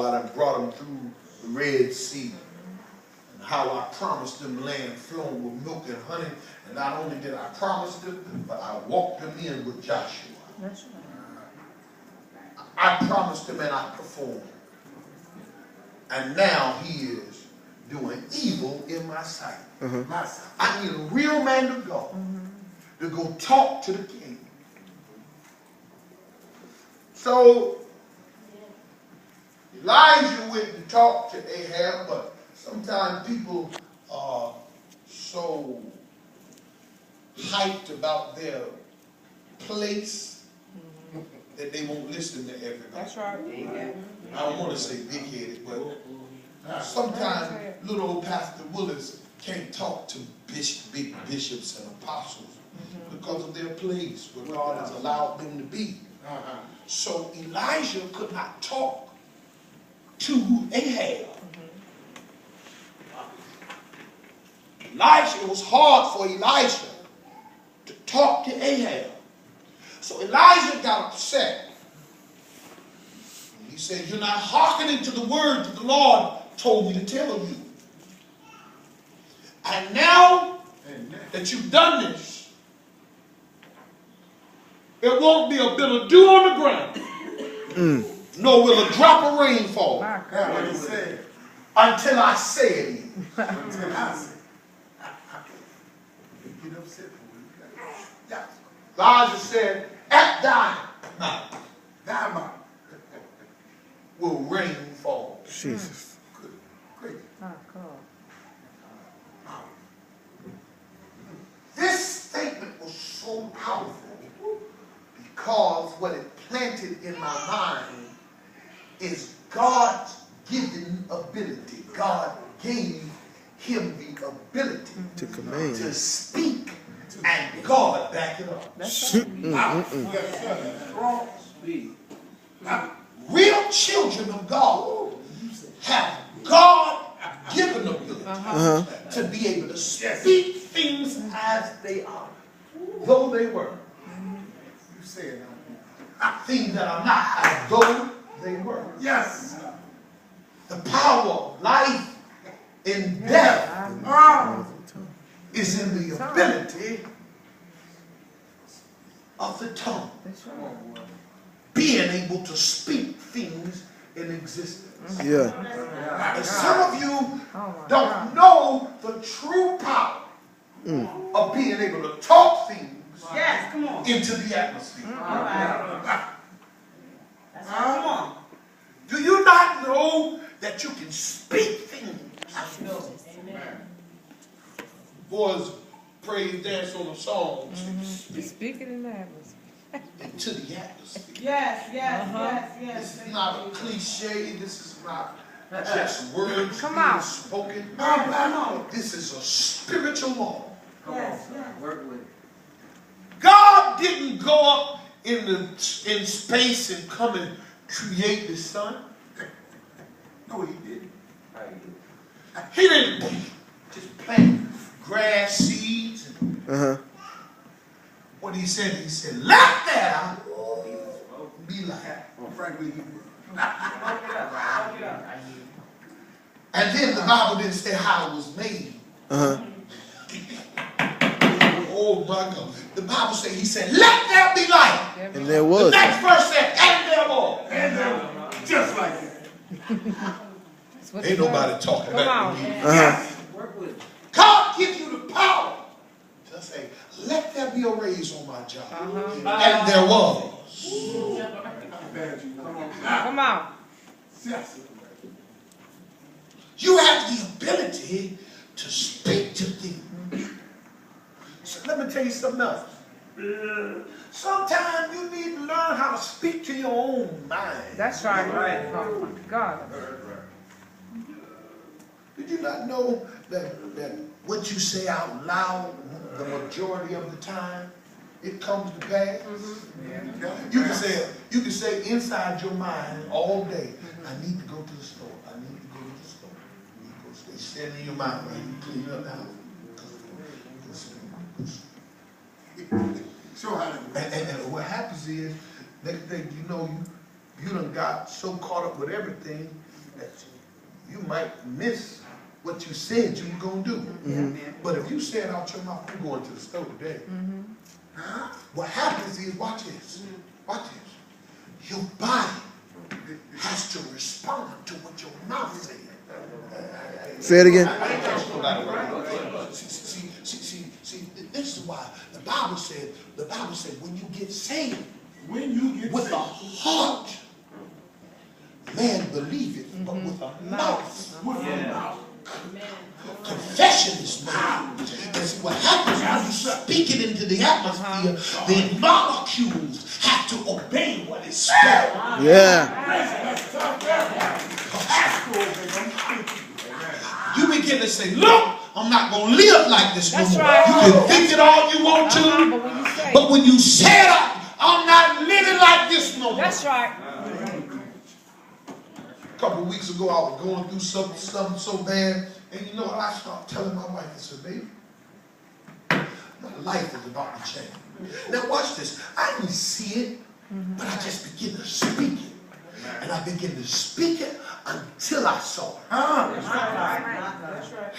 how I done brought them through the Red Sea, and how I promised them land flowing with milk and honey. And not only did I promise them, but I walked them in with Joshua. That's right. I promised them and I performed. And now he is doing evil in my sight. I need a real man of God to go talk to the king. So Elijah went to talk to Ahab, but sometimes people are so hyped about their place that they won't listen to everybody. That's right. I don't want to say big-headed, but sometimes little old Pastor Willis can't talk to big bishops and apostles because of their place where God has allowed them to be. So Elijah could not talk to Ahab. It was hard for Elijah to talk to Ahab. So Elijah got upset. He said, you're not hearkening to the word that the Lord told me to tell you. And now that you've done this, there won't be a bit of dew on the ground, nor will a drop of rain fall. Until I say it. Until I say it. Get upset for you. Elijah said, at thy mouth will rain fall. Jesus. Great. Oh, God. This statement was so powerful because what it planted in my mind is God's given ability. God gave him the ability To command. to speak, and God back it up. That's right. Real children of God have God given ability to be able to speak things as they are, though they were. You say it. Things that are not as though they were. Yes. The power of life and death is in the ability of the tongue. That's right. Being able to speak things in existence. Yeah. And some of you don't know the true power of being able to talk things into the atmosphere. Come on. Do you not know that you can speak things? Boys praise dance on a song. Speaking in the atmosphere. Into the atmosphere. Yes. This is not a cliche. This is not just words Come being on. spoken. Come on. This is a spiritual law. Yes. Work with it. God didn't go up in space and come and create the sun. No, he didn't. He didn't just plant grass seeds. What he said, let there be light. Frankly, he did. And then the Bible didn't say how it was made. Oh my God. The Bible said, he said, let there be light. And there was. The next verse said, and there was. And just like that. Ain't nobody talking about me. Work with it. God gives you the power to say, let there be a raise on my job. And there was. Come on. You have the ability to speak to things. So let me tell you something else. Sometimes you need to learn how to speak to your own mind. That's right. Oh, my God. Did you not know that what you say out loud the majority of the time, it comes to pass? You can say inside your mind all day, I need to go to the store. I need to go to the store. You need to go to the store. It's sitting in your mind while you clean up the house. And what happens is, next thing you know, you done got so caught up with everything that you might miss what you said you were going to do. But if you said out your mouth, I'm going to the store today. What happens is, watch this. Watch this. Your body has to respond to what your mouth said. Say it again. See, this is why the Bible said, when you get saved, with the heart, man believe it, but with a mouth, confession is made. And see what happens when you speak it into the atmosphere, the molecules have to obey what is spoken. Yeah. You begin to say, look, I'm not going to live like this no more. Right. You can think it all you want to, but when you say it, I'm not living like this no more. That's right. A couple of weeks ago, I was going through something so bad, and you know what? I started telling my wife, I said, baby, my life is about to change. Now watch this. I didn't see it, but I just began to speak it. And I began to speak it until I saw it.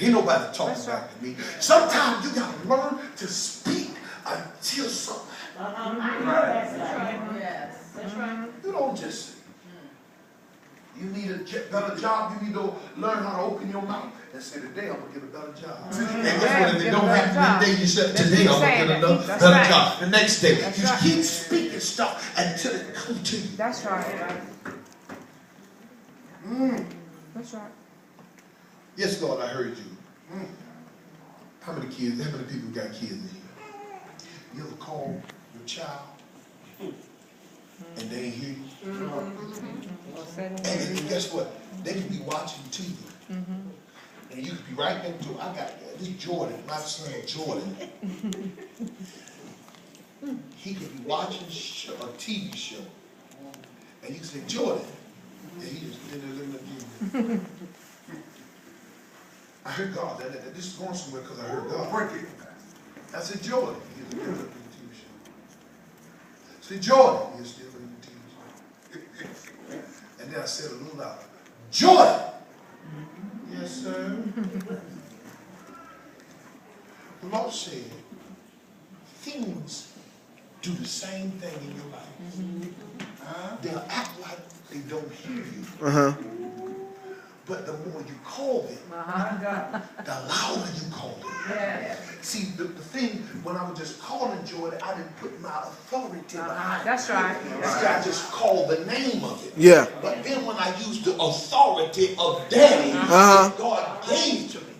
Ain't nobody talking back to me. Sometimes you got to learn to speak until something happens. You don't just say. You need a better job. You need to learn how to open your mouth and say, today I'm going to get a better job. And guess what? If it don't happen one day, you say, today I'm going to get another better job. The next day. You keep speaking stuff until it comes to you. That's right. That's right. Yes, Lord, I heard you. How many kids, how many people got kids in here? You ever call your child and they ain't hear you? And guess what? They could be watching TV. And you could be right next to, I got this Jordan, my son Jordan. He could be watching a TV show. And you can say, Jordan. And he just did it in the TV. I heard God. This is going somewhere because I heard God. I said, Jordan. He was still in the TV show. I said, Jordan. He was still in the TV show. And then I said a little louder, Jordan. Yes, sir. The Lord said, things do the same thing in your life. They'll act like they don't hear you. But the more you call them, the louder you call them. See, the thing, when I was just calling Jordan, I didn't put my authority behind it. That's right. See, I just called the name of it. Yeah. But then when I used the authority of Daddy, that God gave to me.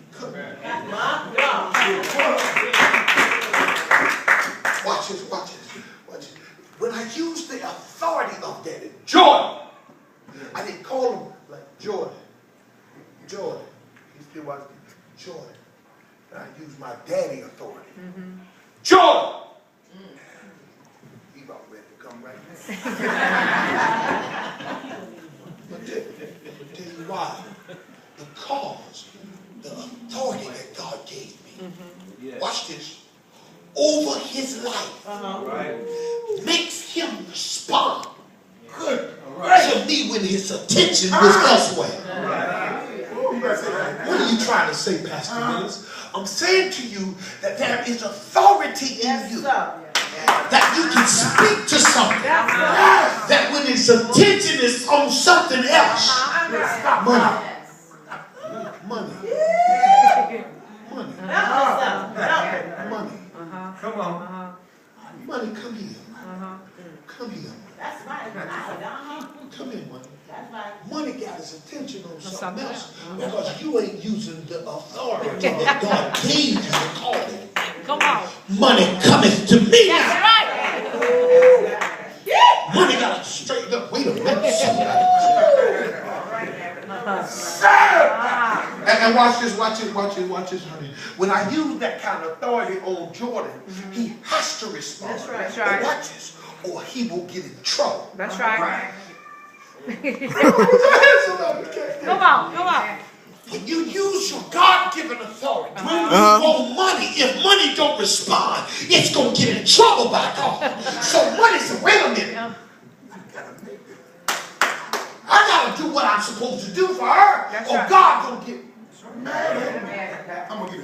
Watch this, watch this, watch this. When I used the authority of Daddy, Jordan, I didn't call him like Jordan. Jordan. He still watching Jordan. And I used my daddy authority. Jordan! He about ready to come right now. But tell you why. Because the authority that God gave me, watch this, over his life makes him respond to me when his attention was elsewhere. What are you trying to say, Pastor Willis? I'm saying to you that there is authority in you. That you can speak to something. That when its attention is on something else. Money. Money. Money. Come on. Money, come here. Come here. That's right. Come here, money. That's right. Money got his attention on something else because you ain't using the authority that God gave you to call it. Come on. Money cometh to me. That's right. Money got to straighten up. Wait a minute. And watch this, honey. When I use that kind of authority on Jordan, he has to respond. That's right. But watch this, or he will get in trouble. That's right. Come on. When you use your God-given authority on money, if money don't respond, it's going to get in trouble by God. So money said, wait a minute. I got to make it. I'm supposed to do for her, That's or right. God gonna get mad at me. I'm gonna get